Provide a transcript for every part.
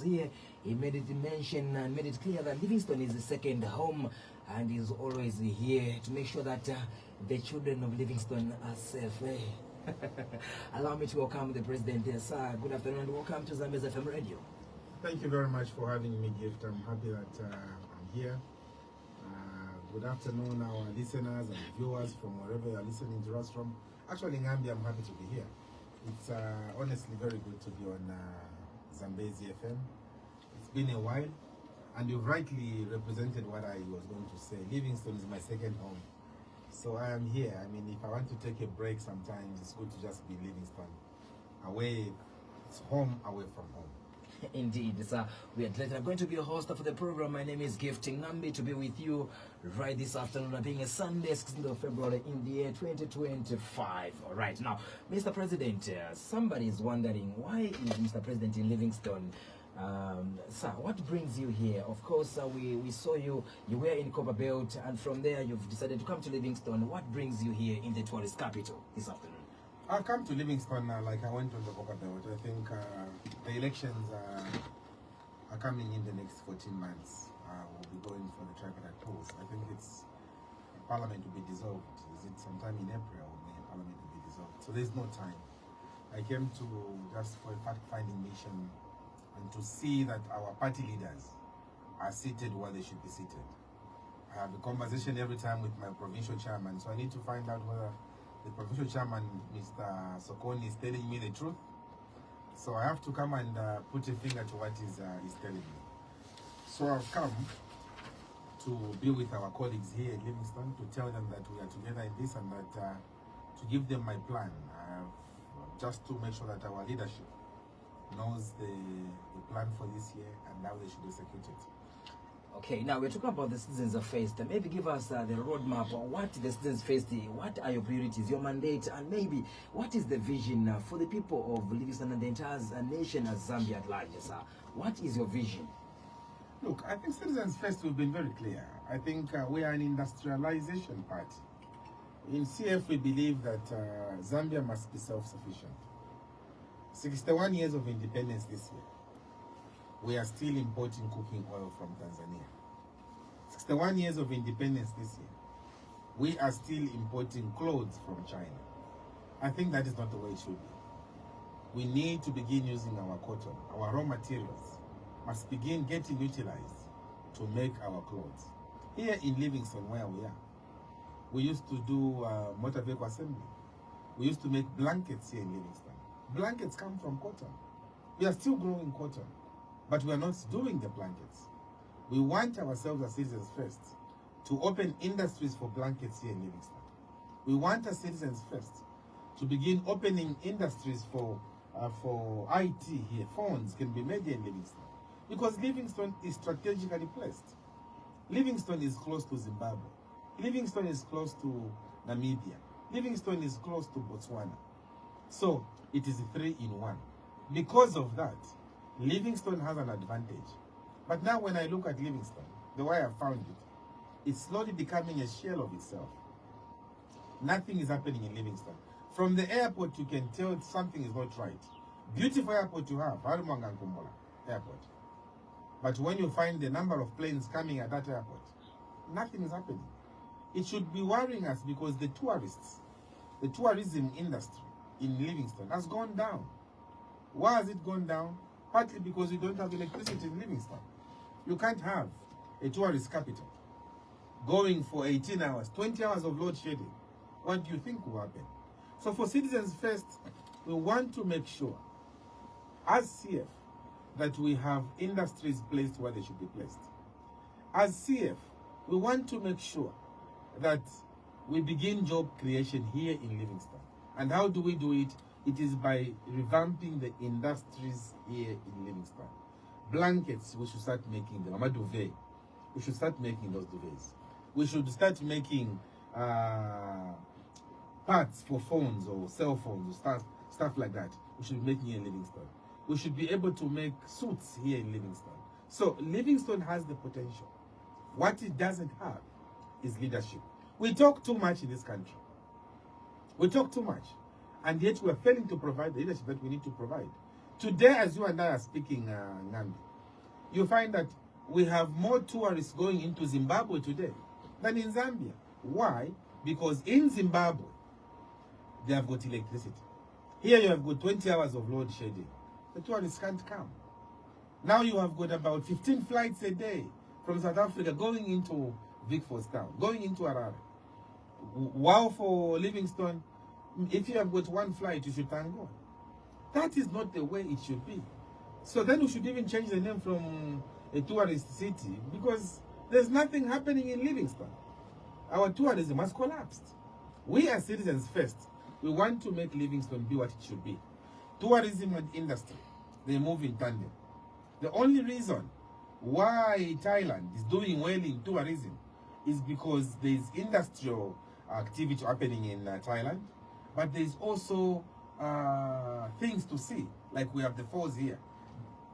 here, he made it mention and made it clear that Livingstone is the second home and is always here to make sure that the children of Livingstone are safe. Allow me to welcome the president. Sir, good afternoon and welcome to Zambia's FM Radio. Thank you very much for having me, Gift. I'm happy that I'm here. Good afternoon, our listeners and viewers from wherever you're listening to us from. Actually, in Gambia, I'm happy to be here. It's honestly very good to be on Zambezi FM. It's been a while, and you've rightly represented what I was going to say. Livingstone is my second home. So I am here. I mean, if I want to take a break sometimes, it's good to just be Livingstone. Away, it's home away from home. Indeed, sir. We are delighted. I'm going to be a host for the program. My name is Gifting Nambi to be with you right this afternoon, being a Sunday, 16th of February in the year 2025. All right. Now, Mr. President, somebody is wondering, why is Mr. President in Livingstone? Sir, what brings you here? Of course, we saw you were in Copperbelt, and from there you've decided to come to Livingstone. What brings you here in the tourist capital this afternoon? I'll come to Livingstone like I went on the Copperbelt. I think the elections are coming in the next 14 months. We'll be going for the tripartite polls. I think it's Parliament will be dissolved. Is it sometime in April when Parliament will be dissolved? So there's no time. I came to just for a fact-finding mission and to see that our party leaders are seated where they should be seated. I have a conversation every time with my provincial chairman, so I need to find out whether the provincial chairman, Mr. Sokoni, is telling me the truth. So I have to come and put a finger to what he's telling me. So I've come to be with our colleagues here in Livingstone to tell them that we are together in this and that to give them my plan, just to make sure that our leadership knows the plan for this year and how they should execute it. Okay, now we're talking about the citizens are faced. Maybe give us the roadmap. What the citizens faced? What are your priorities, your mandate, and maybe what is the vision for the people of Livingstone and the entire nation as Zambia at large, sir? What is your vision? Look, I think citizens first we've been very clear. I think we are an industrialization party. In CF, we believe that Zambia must be self-sufficient. 61 years of independence this year. We are still importing cooking oil from Tanzania. 61 years of independence this year. We are still importing clothes from China. I think that is not the way it should be. We need to begin using our cotton. Our raw materials must begin getting utilized to make our clothes. Here in Livingstone, where we are, we used to do motor vehicle assembly. We used to make blankets here in Livingstone. Blankets come from cotton. We are still growing cotton, but we are not doing the blankets. We want ourselves as citizens first to open industries for blankets here in Livingstone. We want as citizens first to begin opening industries for IT here. Phones can be made here in Livingstone because Livingstone is strategically placed. Livingstone is close to Zimbabwe. Livingstone is close to Namibia. Livingstone is close to Botswana. So it is 3 in 1. Because of that, Livingstone has an advantage. But now when I look at Livingstone, the way I found it, it's slowly becoming a shell of itself. Nothing is happening in Livingstone. From the airport, you can tell something is not right. Beautiful airport you have, Arumangankumbola airport. But when you find the number of planes coming at that airport, nothing is happening. It should be worrying us because the tourism industry in Livingstone has gone down. Why has it gone down? Partly because you don't have electricity in Livingstone. You can't have a tourist capital going for 18 hours, 20 hours of load shedding. What do you think will happen? So for citizens first, we want to make sure, as CF, that we have industries placed where they should be placed. As CF, we want to make sure that we begin job creation here in Livingstone. And how do we do it? It is by revamping the industries here in Livingstone. Blankets, we should start making them. Duvet. We should start making those duvets. We should start making parts for phones or cell phones or stuff like that. We should be making here in Livingstone. We should be able to make suits here in Livingstone. So Livingstone has the potential. What it doesn't have is leadership. We talk too much in this country. We talk too much. And yet we are failing to provide the leadership that we need to provide. Today, as you and I are speaking, Ngambi, you find that we have more tourists going into Zimbabwe today than in Zambia. Why? Because in Zimbabwe, they have got electricity. Here you have got 20 hours of load shedding. The tourists can't come. Now you have got about 15 flights a day from South Africa going into Town, going into Harare. Wow, for Livingstone, if you have got one flight, you should thank God. That is not the way it should be. So then we should even change the name from a tourist city, because there's nothing happening in Livingstone. Our tourism has collapsed. We as citizens first, we want to make Livingstone be what it should be. Tourism and industry, they move in tandem. The only reason why Thailand is doing well in tourism is because there's industrial activity happening in Thailand, but there's also things to see, like we have the falls here.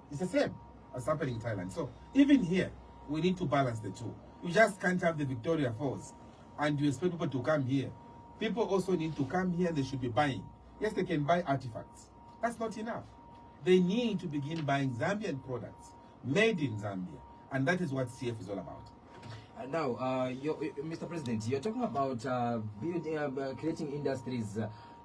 It's the same as happening in Thailand. So even here, we need to balance the two. You just can't have the Victoria Falls and you expect people to come here. People also need to come here, they should be buying. Yes, they can buy artifacts. That's not enough. They need to begin buying Zambian products, made in Zambia. And that is what CF is all about. Now, Mr. President, you're talking about building, creating industries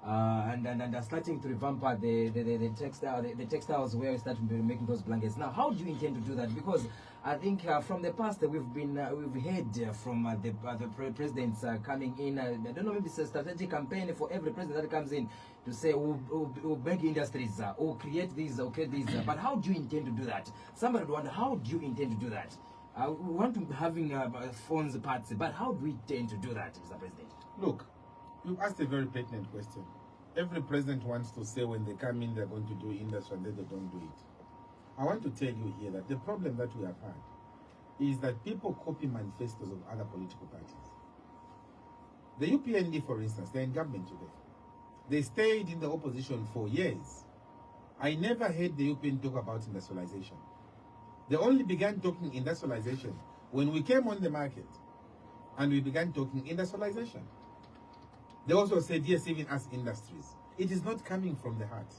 and starting to revamp the textiles where we start making those blankets. Now, how do you intend to do that? Because I think from the past we've heard from the presidents coming in. I don't know, maybe it's a strategic campaign for every president that comes in to say we'll make industries, or create these, or create these. But how do you intend to do that? Somebody would wonder, how do you intend to do that? We want to having phones parts, but how do we intend to do that, Mr. President? Look, you asked a very pertinent question. Every president wants to say when they come in they're going to do industry and then they don't do it. I want to tell you here that the problem that we have had is that people copy manifestos of other political parties. The UPND, for instance, they're in government today. They stayed in the opposition for years. I never heard the UPND talk about industrialization. They only began talking industrialization when we came on the market and we began talking industrialization. They also said, yes, even as industries. It is not coming from the heart.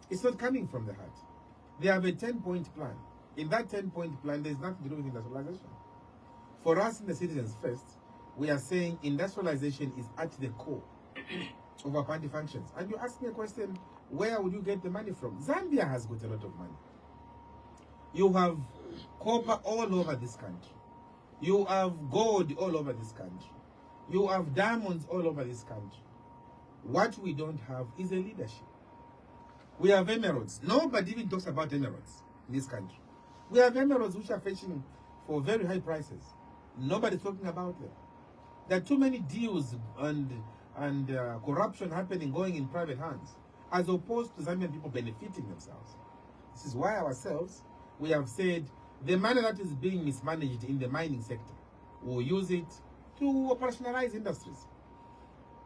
It's not coming from the heart. They have a 10-point plan. In that 10-point plan, there's nothing to do with industrialization. For us in the Citizens First, we are saying industrialization is at the core of our party functions. And you ask me a question, where would you get the money from? Zambia has got a lot of money. You have copper all over this country. You have gold all over this country. You have diamonds all over this country. What we don't have is a leadership. We have emeralds. Nobody even talks about emeralds in this country. We have emeralds which are fetching for very high prices. Nobody's talking about them. There are too many deals and corruption happening, going in private hands, as opposed to Zambian people benefiting themselves. This is why ourselves, we have said the money that is being mismanaged in the mining sector, we'll use it to operationalize industries.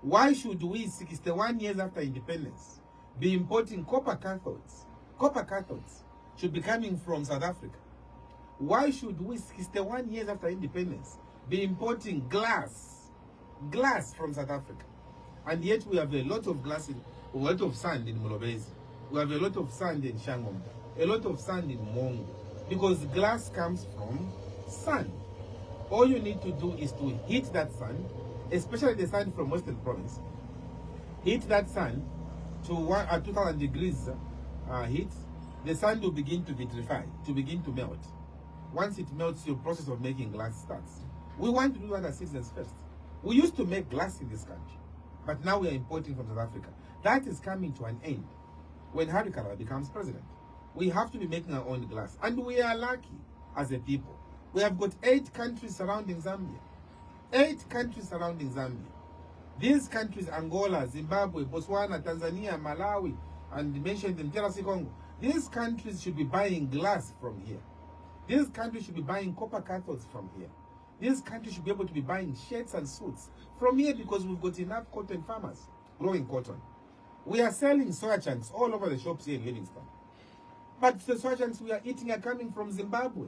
Why should we, 61 years after independence, be importing copper cathodes? Copper cathodes should be coming from South Africa. Why should we, 61 years after independence, be importing glass from South Africa? And yet we have a lot of a lot of sand in Mulobezi. We have a lot of sand in Shangomba, a lot of sand in Mongo, because glass comes from sand. All you need to do is to heat that sand, especially the sand from Western Province. Heat that sand to 2000 degrees heat. The sand will begin to vitrify, to begin to melt. Once it melts, your process of making glass starts. We want to do that as citizens first. We used to make glass in this country, but now we are importing from South Africa. That is coming to an end when Kalaba becomes president. We have to be making our own glass. And we are lucky as a people. We have got 8 countries surrounding Zambia. 8 countries surrounding Zambia. These countries, Angola, Zimbabwe, Botswana, Tanzania, Malawi, and mentioned them, DRC Congo. These countries should be buying glass from here. These countries should be buying copper cathodes from here. These countries should be able to be buying shirts and suits from here, because we've got enough cotton farmers growing cotton. We are selling soya chunks all over the shops here in Livingstone. But the soya chunks we are eating are coming from Zimbabwe.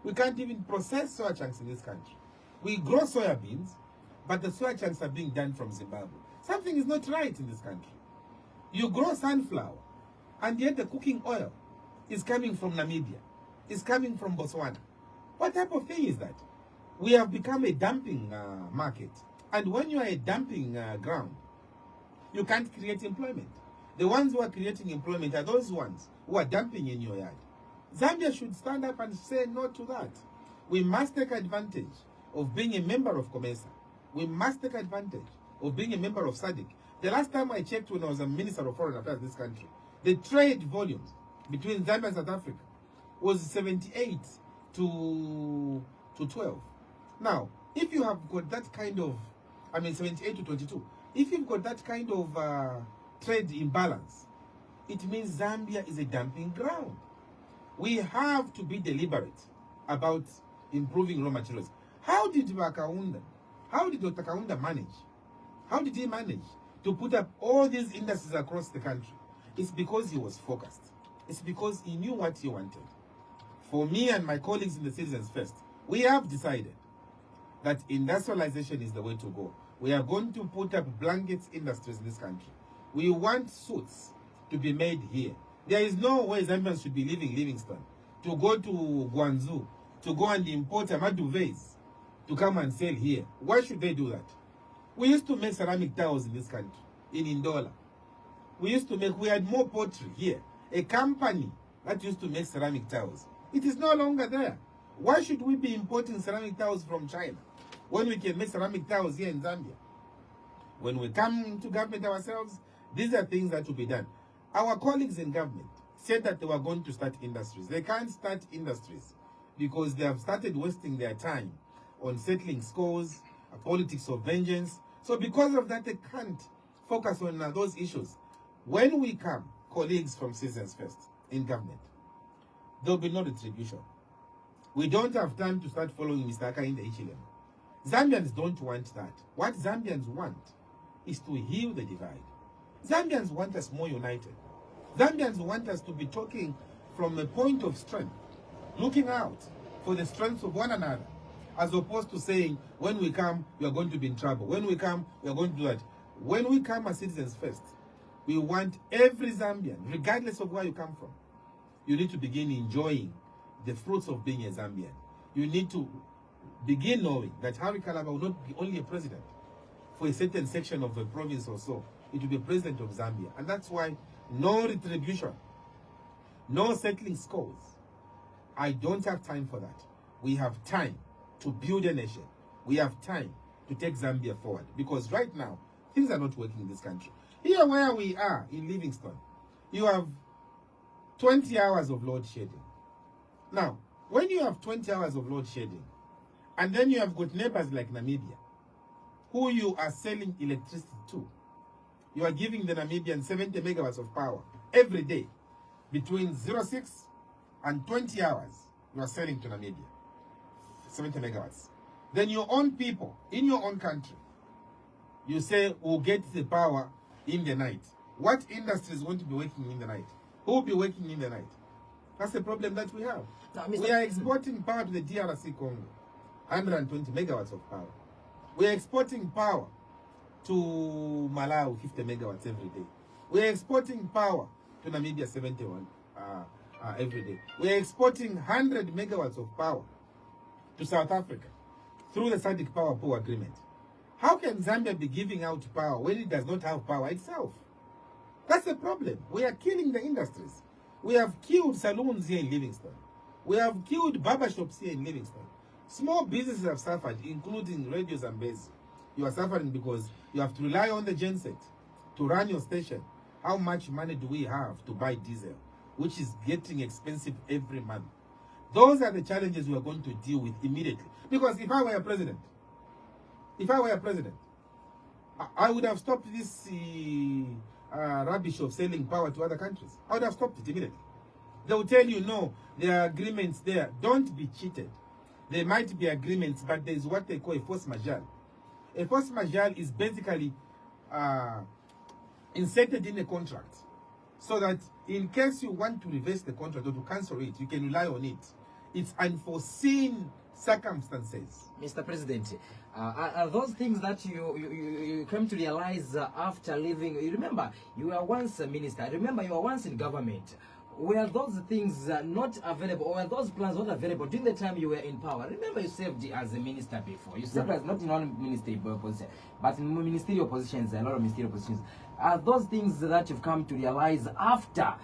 We can't even process soya chunks in this country. We grow soya beans, but the soya chunks are being done from Zimbabwe. Something is not right in this country. You grow sunflower, and yet the cooking oil is coming from Namibia. is coming from Botswana. What type of thing is that? We have become a dumping market. And when you are a dumping ground, you can't create employment. The ones who are creating employment are those ones who are dumping in your yard. Zambia should stand up and say no to that. We must take advantage of being a member of COMESA. We must take advantage of being a member of SADC. The last time I checked when I was a Minister of Foreign Affairs in this country, the trade volumes between Zambia and South Africa was 78 to 12. Now, if you have got that kind of, 78 to 22, if you've got that kind of trade imbalance, it means Zambia is a dumping ground. We have to be deliberate about improving raw materials. How did Dr. Kaunda manage? How did he manage to put up all these industries across the country? It's because he was focused. It's because he knew what he wanted. For me and my colleagues in the Citizens First, we have decided that industrialization is the way to go. We are going to put up blankets industries in this country. We want suits to be made here. There is no way Zambians should be leaving Livingstone to go to Guangzhou, to go and import duvets to come and sell here. Why should they do that? We used to make ceramic towels in this country, in Indola. We had more pottery here. A company that used to make ceramic towels. It is no longer there. Why should we be importing ceramic towels from China when we can make ceramic towels here in Zambia? When we come into government ourselves, these are things that will be done. Our colleagues in government said that they were going to start industries. They can't start industries because they have started wasting their time on settling scores, politics of vengeance. So because of that, they can't focus on those issues. When we come, colleagues from Citizens First in government, there will be no retribution. We don't have time to start following Mr. Aka in the Ichilem. Zambians don't want that. What Zambians want is to heal the divide. Zambians want us more united. Zambians want us to be talking from a point of strength, looking out for the strengths of one another, as opposed to saying, when we come, we are going to be in trouble. When we come, we are going to do that. When we come as Citizens First, we want every Zambian, regardless of where you come from, you need to begin enjoying the fruits of being a Zambian. You need to begin knowing that Harry Kalaba will not be only a president for a certain section of a province or so. It will be president of Zambia. And that's why no retribution, no settling scores. I don't have time for that. We have time to build a nation. We have time to take Zambia forward. Because right now, things are not working in this country. Here where we are in Livingstone, you have 20 hours of load shedding. Now, when you have 20 hours of load shedding, and then you have got neighbors like Namibia, who you are selling electricity to, you are giving the Namibians 70 megawatts of power every day. Between 06 and 20 hours, you are selling to Namibia 70 megawatts. Then your own people, in your own country, you say, we'll get the power in the night. What industry is going to be working in the night? Who will be working in the night? That's the problem that we have. Now, we are exporting power to the DRC Congo, 120 megawatts of power. We are exporting power to Malawi, 50 megawatts every day. We are exporting power to Namibia, 71 every day. We are exporting 100 megawatts of power to South Africa through the SADC Power Pool Agreement. How can Zambia be giving out power when it does not have power itself? That's the problem. We are killing the industries. We have killed saloons here in Livingstone. We have killed barbershops here in Livingstone. Small businesses have suffered, including Radio Zambezi. You are suffering because you have to rely on the genset to run your station. How much money do we have to buy diesel, which is getting expensive every month? Those are the challenges we are going to deal with immediately. Because if I were a president, I would have stopped this rubbish of selling power to other countries. I would have stopped it immediately. They will tell you, no, there are agreements there. Don't be cheated. There might be agreements, but there is what they call a force majeure. A force majeure is basically inserted in a contract so that in case you want to reverse the contract or to cancel it, you can rely on it. It's unforeseen circumstances. Mr. President, are those things that you came to realize after leaving? You remember, you were once a minister. I remember you were once in government. were those things not available, or were those plans not available during the time you were in power? Remember, you served as a minister before. You served as not in one ministry position, but in ministerial positions, a lot of ministerial positions. Are those things that you've come to realize after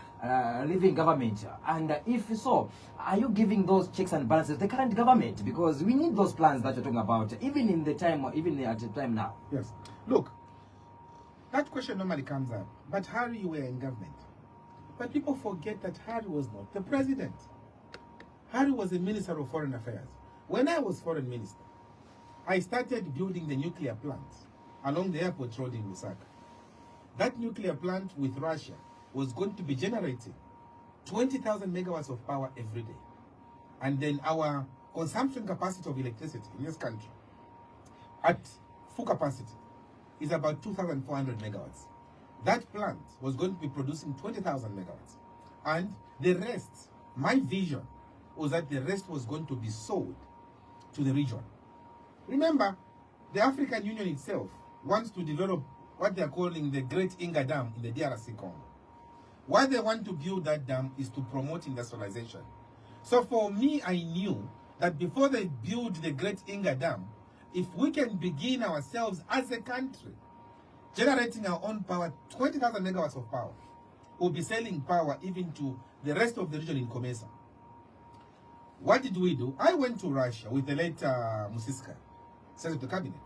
leaving government? And if so, are you giving those checks and balances to the current government? Because we need those plans that you're talking about, even in the time, even at the time now. Yes. Look, that question normally comes up. But Harry, you were in government. But people forget that Harry was not the president. Harry was the Minister of Foreign Affairs. When I was foreign minister, I started building the nuclear plant along the airport road in Lusaka. That nuclear plant with Russia was going to be generating 20,000 megawatts of power every day. And then our consumption capacity of electricity in this country at full capacity is about 2,400 megawatts. That plant was going to be producing 20,000 megawatts. And the rest, my vision was that the rest was going to be sold to the region. Remember, the African Union itself wants to develop what they are calling the Great Inga Dam in the DRC Congo. Why they want to build that dam is to promote industrialization. So for me, I knew that before they build the Great Inga Dam, if we can begin ourselves as a country, generating our own power, 20,000 megawatts of power, we'll be selling power even to the rest of the region in Comesa. What did we do? I went to Russia with the late Musiska, Secretary of the Cabinet.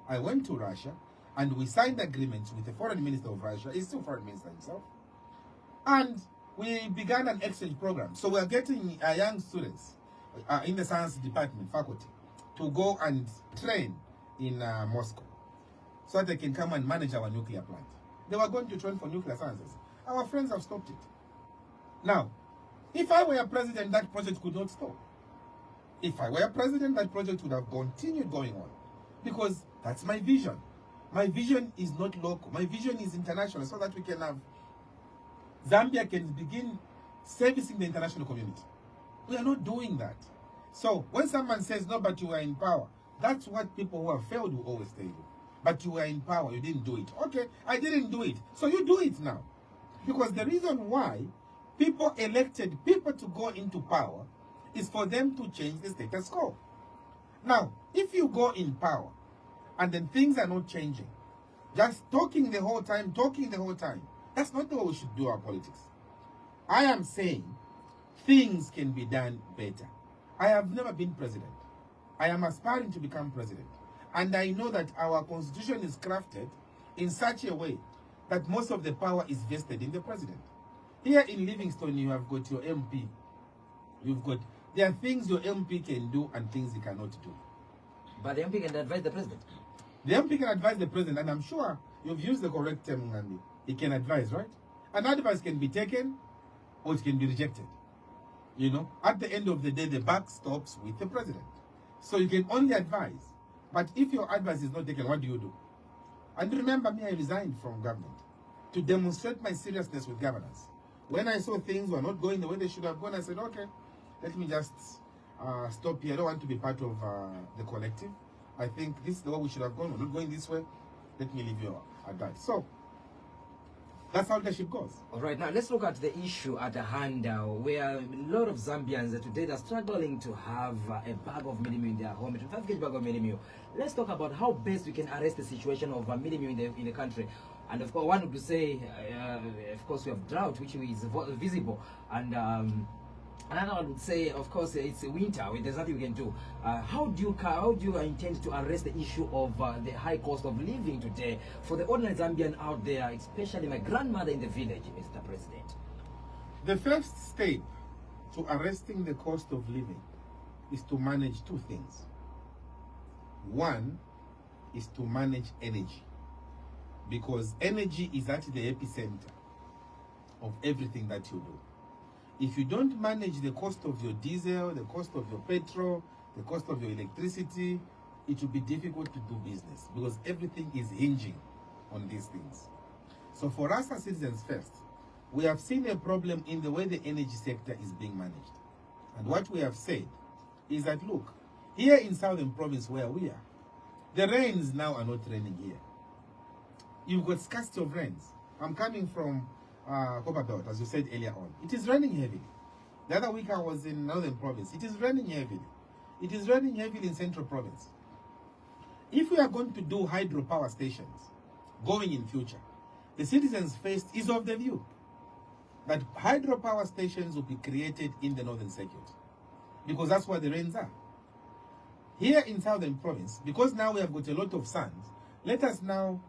I went to Russia, and we signed agreements with the foreign minister of Russia. He's still foreign minister himself. And we began an exchange program. So we are getting young students in the science department, faculty, to go and train in Moscow so that they can come and manage our nuclear plant. They were going to train for nuclear sciences. Our friends have stopped it. Now, if I were a president, that project could not stop. If I were a president, that project would have continued going on. Because that's my vision. My vision is not local. My vision is international, so that we can have Zambia can begin servicing the international community. We are not doing that. So when someone says, no, but you are in power, that's what people who have failed will always tell you. But you were in power, you didn't do it. Okay, I didn't do it. So you do it now. Because the reason why people elected people to go into power is for them to change the status quo. Now, if you go in power, and then things are not changing, just talking the whole time, that's not the way we should do our politics. I am saying things can be done better. I have never been president. I am aspiring to become president. And I know that our constitution is crafted in such a way that most of the power is vested in the president. Here in Livingstone, you have got your MP. There are things your MP can do and things he cannot do. But the MP can advise the president. The MP can advise the president, and I'm sure you've used the correct term, Nandi. He can advise, right? An advice can be taken or it can be rejected. You know, at the end of the day, the buck stops with the president. So you can only advise. But if your advice is not taken, what do you do? And remember me, I resigned from government to demonstrate my seriousness with governance. When I saw things were not going the way they should have gone, I said, okay, let me just stop here. I don't want to be part of the collective. I think this is the way we should have gone. We're not going this way. Let me leave you advice. So that's how leadership goes. All right, now let's look at the issue at hand, where a lot of Zambians today are struggling to have a bag of meal in their home, 25 kg bag of meal. Let's talk about how best we can arrest the situation of meal in the country. And of course, one would say, of course, we have drought, which is visible, and another one would say, of course, it's winter. There's nothing we can do. How do you intend to arrest the issue of the high cost of living today for the ordinary Zambian out there, especially my grandmother in the village, Mr. President? The first step to arresting the cost of living is to manage two things. One is to manage energy, because energy is at the epicenter of everything that you do. If you don't manage the cost of your diesel, the cost of your petrol, the cost of your electricity, it will be difficult to do business, because everything is hinging on these things. So for us as citizens first, we have seen a problem in the way the energy sector is being managed. And what we have said is that, look, here in Southern Province where we are, the rains now are not raining here. You've got scarcity of rains. I'm coming from Copper Belt, as you said earlier on. It is raining heavily. The other week I was in Northern Province. It is raining heavily. It is raining heavily in Central Province. If we are going to do hydropower stations going in future, the Citizens First is of the view that hydropower stations will be created in the Northern Circuit because that's where the rains are. Here in Southern Province, because now we have got a lot of sun, let us now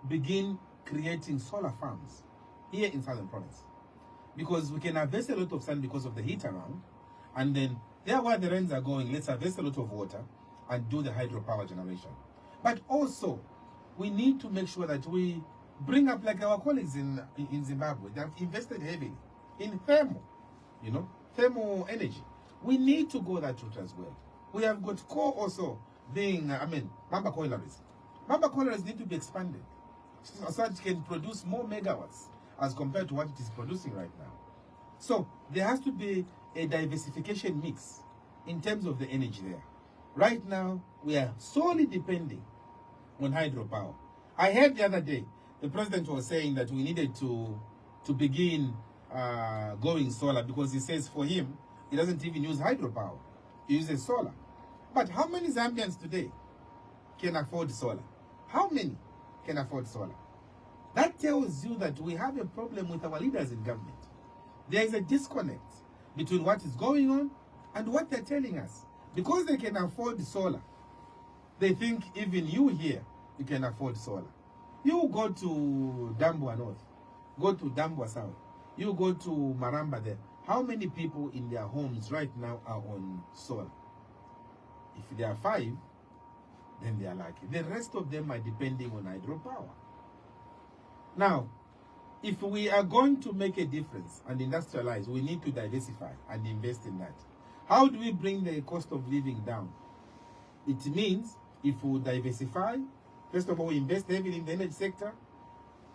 begin creating solar farms here in Southern Province. Because we can harvest a lot of sun because of the heat around, and then there where the rains are going, let's harvest a lot of water and do the hydropower generation. But also, we need to make sure that we bring up, like our colleagues in Zimbabwe, they have invested heavily in thermal, thermal energy. We need to go that route as well. We have got coal also being, Mamba collieries. Mamba collieries need to be expanded so that it can produce more megawatts as compared to what it is producing right now. So there has to be a diversification mix in terms of the energy there. Right now, we are solely depending on hydropower. I heard the other day, the president was saying that we needed to begin going solar because he says for him, he doesn't even use hydropower. He uses solar. But how many Zambians today can afford solar? How many can afford solar? That tells you that we have a problem with our leaders in government. There is a disconnect between what is going on and what they're telling us. Because they can afford solar, they think even you here, you can afford solar. You go to Dambwa North, go to Dambwa South, you go to Maramba there. How many people in their homes right now are on solar? If there are 5, then they are lucky. The rest of them are depending on hydropower. Now, if we are going to make a difference and industrialize, we need to diversify and invest in that. How do we bring the cost of living down? It means if we diversify, first of all, we invest heavily in the energy sector,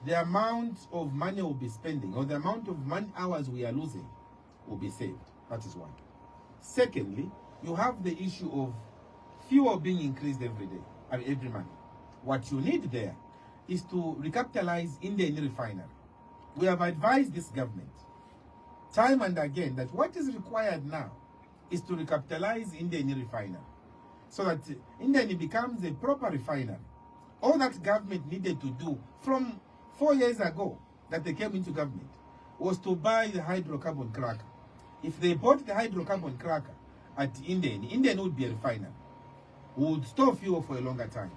the amount of money we'll be spending or the amount of man hours we are losing will be saved. That is one. Secondly, you have the issue of fuel being increased every day, every month. What you need there is to recapitalize Indian refinery. We have advised this government time and again that what is required now is to recapitalize Indian refinery so that Indian becomes a proper refinery. All that government needed to do from 4 years ago that they came into government was to buy the hydrocarbon cracker. If they bought the hydrocarbon cracker at Indian would be a refinery. We would store fuel for a longer time.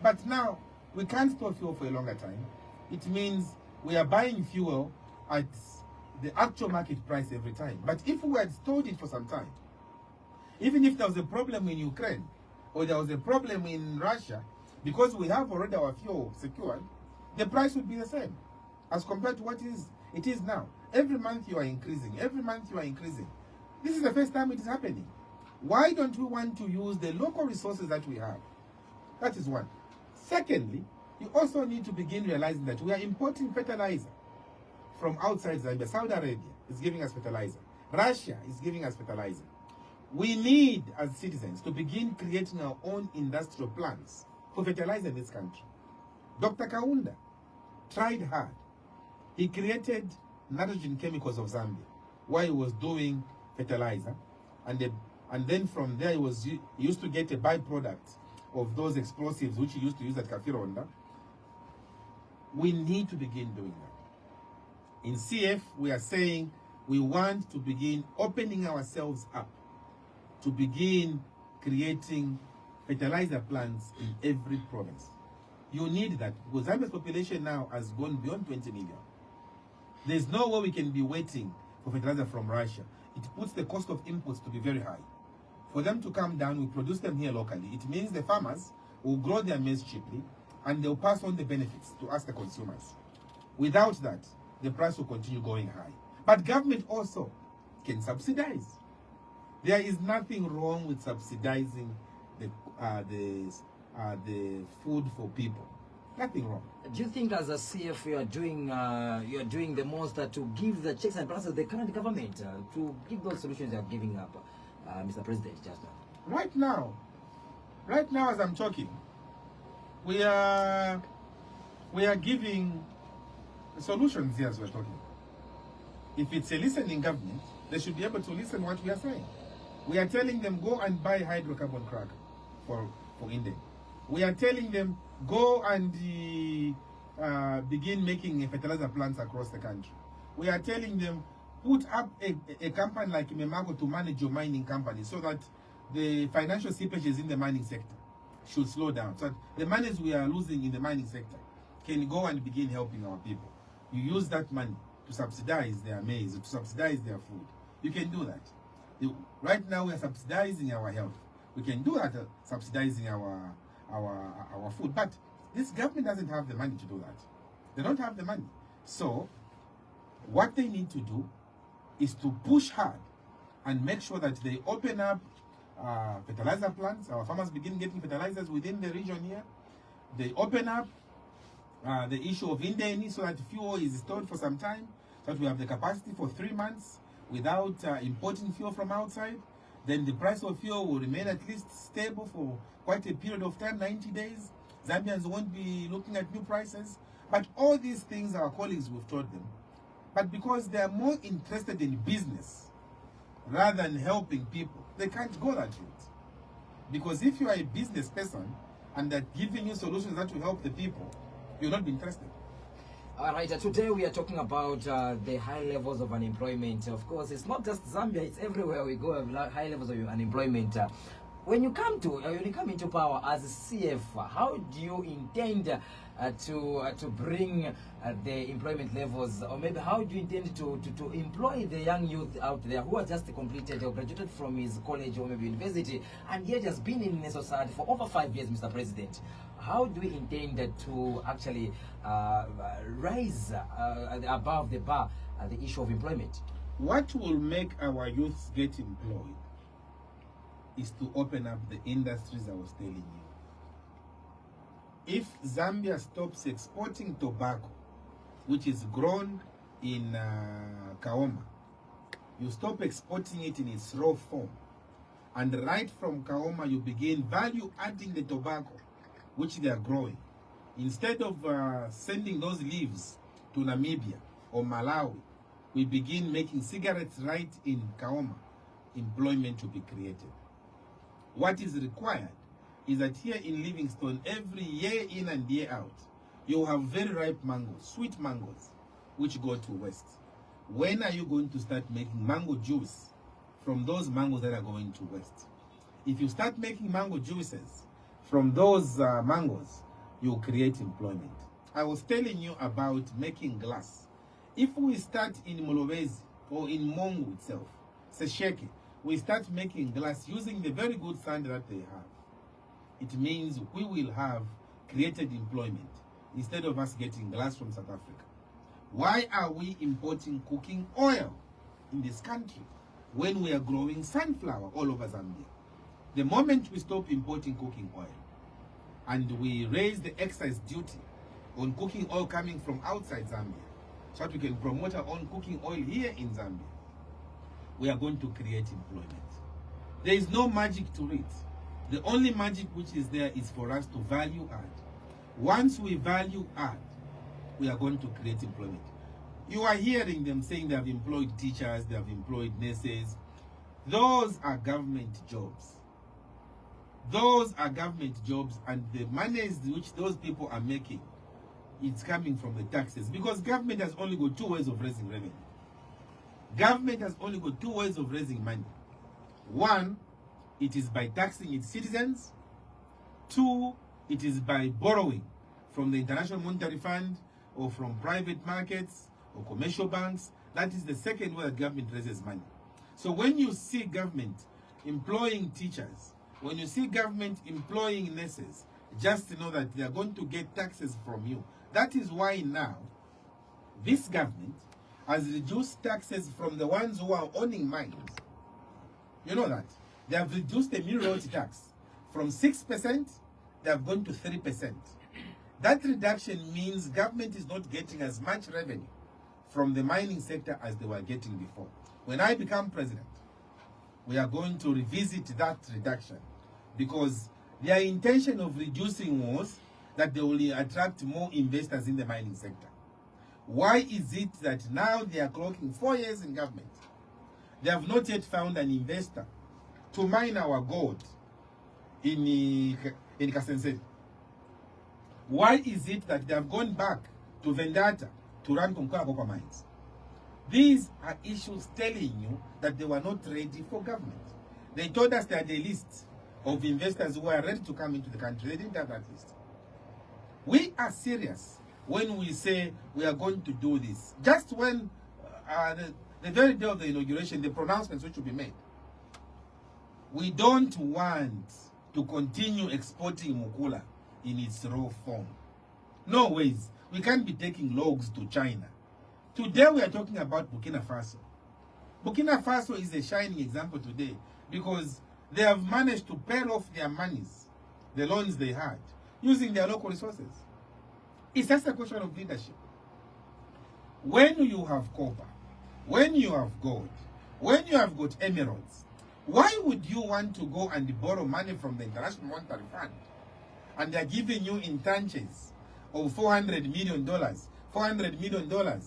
But now, we can't store fuel for a longer time. It means we are buying fuel at the actual market price every time. But if we had stored it for some time, even if there was a problem in Ukraine or there was a problem in Russia, because we have already our fuel secured, the price would be the same as compared to what it is now. Every month you are increasing. Every month you are increasing. This is the first time it is happening. Why don't we want to use the local resources that we have? That is one. Secondly, you also need to begin realizing that we are importing fertilizer from outside Zambia. Saudi Arabia is giving us fertilizer. Russia is giving us fertilizer. We need, as citizens, to begin creating our own industrial plants for fertilizer in this country. Dr. Kaunda tried hard. He created nitrogen chemicals of Zambia while he was doing fertilizer, and then from there he used to get a byproduct of those explosives which he used to use at Kafironda. We need to begin doing that. In CF, we are saying we want to begin opening ourselves up to begin creating fertilizer plants in every province. You need that because Zambia's population now has gone beyond 20 million. There's no way we can be waiting for fertilizer from Russia. It puts the cost of inputs to be very high. For them to come down, we produce them here locally. It means the farmers will grow their maize cheaply and they'll pass on the benefits to us, the consumers. Without that, the price will continue going high. But government also can subsidize. There is nothing wrong with subsidizing the food for people. Nothing wrong. Do you think, as a CF, you are doing the most to give the checks and balances the current government to give those solutions you are giving up, Mr. President, just now? Right now, as I'm talking, we are giving solutions here as we're talking. If it's a listening government, they should be able to listen what we are saying. We are telling them go and buy hydrocarbon cracker for India. We are telling them go and begin making fertilizer plants across the country. We are telling them put up a company like Memago to manage your mining company so that the financial seepages in the mining sector should slow down. So that the monies we are losing in the mining sector can go and begin helping our people. You use that money to subsidize their maize, to subsidize their food. You can do that. Right now we are subsidizing our health. We can do that, subsidizing our food. But this government doesn't have the money to do that. They don't have the money. So what they need to do is to push hard and make sure that they open up fertilizer plants. Our farmers begin getting fertilizers within the region here. They open up the issue of Indeni so that fuel is stored for some time, so that we have the capacity for 3 months without importing fuel from outside. Then the price of fuel will remain at least stable for quite a period of time, 90 days. Zambians won't be looking at new prices. But all these things our colleagues we've told them. But because they are more interested in business rather than helping people, they can't go that route. Because if you are a business person and they're giving you solutions that will help the people, you'll not be interested. All right, today we are talking about the high levels of unemployment. Of course, it's not just Zambia; it's everywhere we go. High levels of unemployment. When you come into power as a CF, how do you intend to bring the employment levels, or maybe how do you intend to employ the young youth out there who are just completed or graduated from his college or maybe university and yet has been in the society for over 5 years, Mr. President? How do we intend to actually rise above the bar the issue of employment? What will make our youths get employed is to open up the industries I was telling you. If Zambia stops exporting tobacco, which is grown in Kaoma, you stop exporting it in its raw form, and right from Kaoma you begin value adding the tobacco which they are growing. Instead of sending those leaves to Namibia or Malawi, we begin making cigarettes right in Kaoma. Employment will be created. What is required is that here in Livingstone, every year in and year out, you have very ripe mangoes, sweet mangoes, which go to West. When are you going to start making mango juice from those mangoes that are going to West? If you start making mango juices from those mangoes, you create employment. I was telling you about making glass. If we start in Molobezi or in Mongo itself, Sesheke, we start making glass using the very good sand that they have, it means we will have created employment instead of us getting glass from South Africa. Why are we importing cooking oil in this country when we are growing sunflower all over Zambia? The moment we stop importing cooking oil and we raise the excise duty on cooking oil coming from outside Zambia, so that we can promote our own cooking oil here in Zambia, we are going to create employment. There is no magic to it. The only magic which is there is for us to value add. Once we value add, we are going to create employment. You are hearing them saying they have employed teachers, they have employed nurses. Those are government jobs. Those are government jobs, and the monies which those people are making, it's coming from the taxes, because government has only got 2 ways of raising revenue. Government has only got 2 ways of raising money. 1, it is by taxing its citizens. 2, it is by borrowing from the International Monetary Fund or from private markets or commercial banks. That is the second way that government raises money. So when you see government employing teachers, when you see government employing nurses, just know that they are going to get taxes from you. That is why now this government has reduced taxes from the ones who are owning mines. You know that. They have reduced the mineral tax from 6%, they have gone to 3%. That reduction means government is not getting as much revenue from the mining sector as they were getting before. When I become president, we are going to revisit that reduction, because their intention of reducing was that they will attract more investors in the mining sector. Why is it that now they are clocking 4 years in government? They have not yet found an investor to mine our gold in Kasenseli. Why is it that they have gone back to Vendata to run Kumkwa copper mines? These are issues telling you that they were not ready for government. They told us they had a list of investors who are ready to come into the country. They didn't have that list. We are serious when we say we are going to do this. Just when the very day of the inauguration, the pronouncements which will be made. We don't want to continue exporting Mukula in its raw form. No ways. We can't be taking logs to China. Today we are talking about Burkina Faso. Burkina Faso is a shining example today because they have managed to pay off their monies, the loans they had, using their local resources. It's just a question of leadership. When you have copper, when you have gold, when you have got emeralds, why would you want to go and borrow money from the International Monetary Fund and they're giving you in tranches of $400 million, $400 million,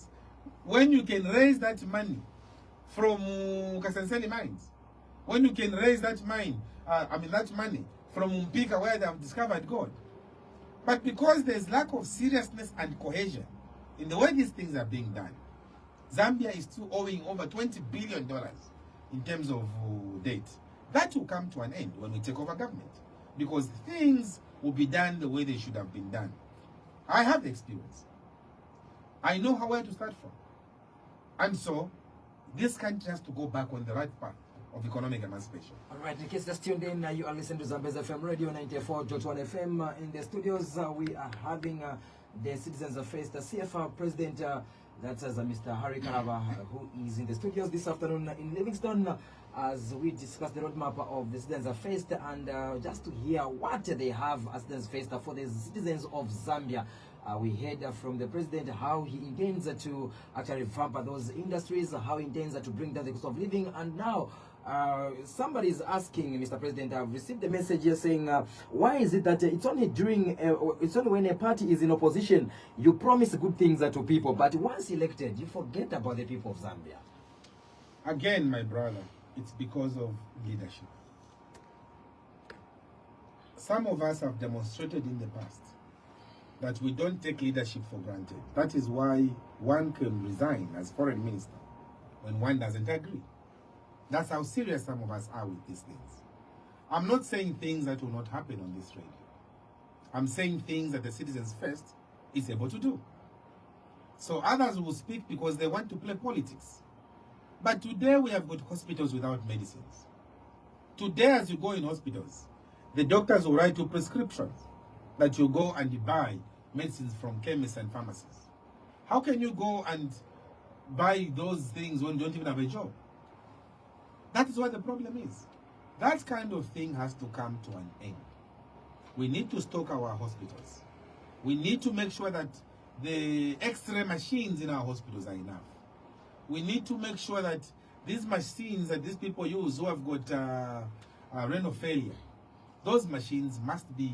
when you can raise that money from Kasenseli mines, when you can raise that money from Mpika where they have discovered gold? But because there's lack of seriousness and cohesion in the way these things are being done, Zambia is still owing over $20 billion in terms of debt. That will come to an end when we take over government because things will be done the way they should have been done. I have the experience. I know where to start from. And so, this country has to go back on the right path of economic emancipation. All right, in case just tuned in, you are listening to Zambia's FM Radio 94.1 FM. In the studios, we are having the Citizens Affairs, the CFR President, that's Mr. Harry Kalaba, who is in the studios this afternoon in Livingstone, as we discuss the roadmap of the Citizens Affairs and just to hear what they have as Citizens Affairs for the citizens of Zambia. We heard from the president how he intends to actually revamp those industries, how he intends to bring down the cost of living, and now somebody is asking, Mr. President, I've received a message here saying, why is it that it's only when a party is in opposition, you promise good things to people, but once elected, you forget about the people of Zambia? Again, my brother, it's because of leadership. Some of us have demonstrated in the past that we don't take leadership for granted. That is why one can resign as foreign minister when one doesn't agree. That's how serious some of us are with these things. I'm not saying things that will not happen on this radio. I'm saying things that the Citizens First is able to do. So others will speak because they want to play politics. But today we have got hospitals without medicines. Today as you go in hospitals, the doctors will write you prescriptions that you go and buy medicines from chemists and pharmacies. How can you go and buy those things when you don't even have a job? That is what the problem is. That kind of thing has to come to an end. We need to stock our hospitals. We need to make sure that the X-ray machines in our hospitals are enough. We need to make sure that these machines that these people use who have got renal failure, those machines must be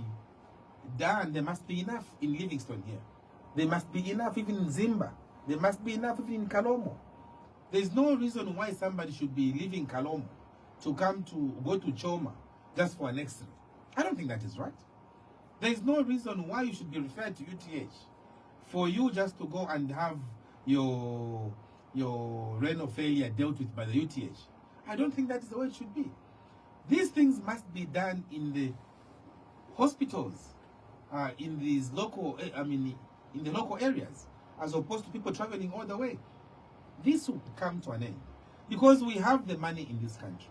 done. There must be enough in Livingstone here. There must be enough even in Zimba. There must be enough even in Kalomo. There's no reason why somebody should be leaving Kalomo to go to Choma just for an X-ray. I don't think that is right. There is no reason why you should be referred to UTH for you just to go and have your renal failure dealt with by the UTH. I don't think that is the way it should be. These things must be done in the hospitals, in these local, in the local areas, as opposed to people traveling all the way. This will come to an end because we have the money in this country.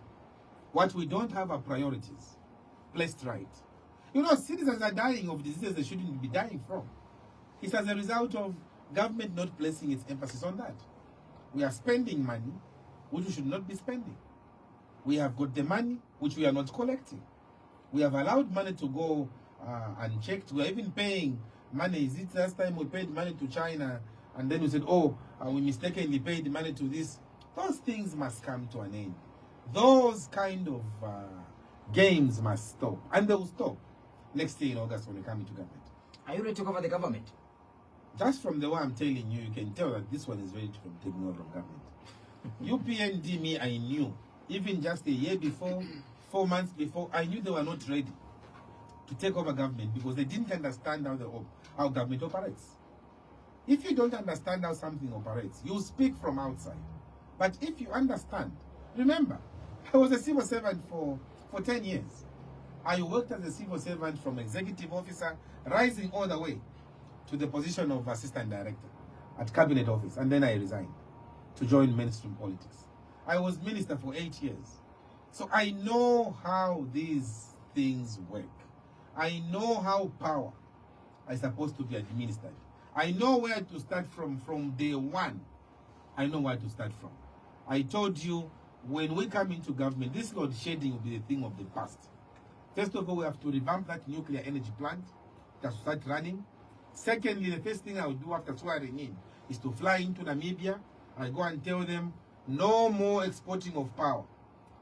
What we don't have are priorities placed right. You know, citizens are dying of diseases they shouldn't be dying from. It's as a result of government not placing its emphasis on that. We are spending money which we should not be spending. We have got the money which we are not collecting. We have allowed money to go unchecked. We are even paying money. Is it last time we paid money to China and then we said, oh, we mistakenly paid money to this? Those things must come to an end. Those kind of games must stop. And they will stop next year in August when we come into government. Are you ready to cover the government? Just from the way I'm telling you, you can tell that this one is ready to take over from government. UPND, me, I knew. Even just a year before, 4 months before, I knew they were not ready to take over government because they didn't understand how government operates. If you don't understand how something operates, you speak from outside. But if you understand, remember, I was a civil servant for 10 years. I worked as a civil servant from executive officer, rising all the way to the position of assistant director at cabinet office, and then I resigned to join mainstream politics. I was minister for 8 years. So I know how these things work. I know how power is supposed to be administered. I know where to start from day one. I know where to start from. I told you, when we come into government, this load shedding will be the thing of the past. First of all, we have to revamp that nuclear energy plant to start running. Secondly, the first thing I will do after swearing in is to fly into Namibia. I go and tell them, no more exporting of power.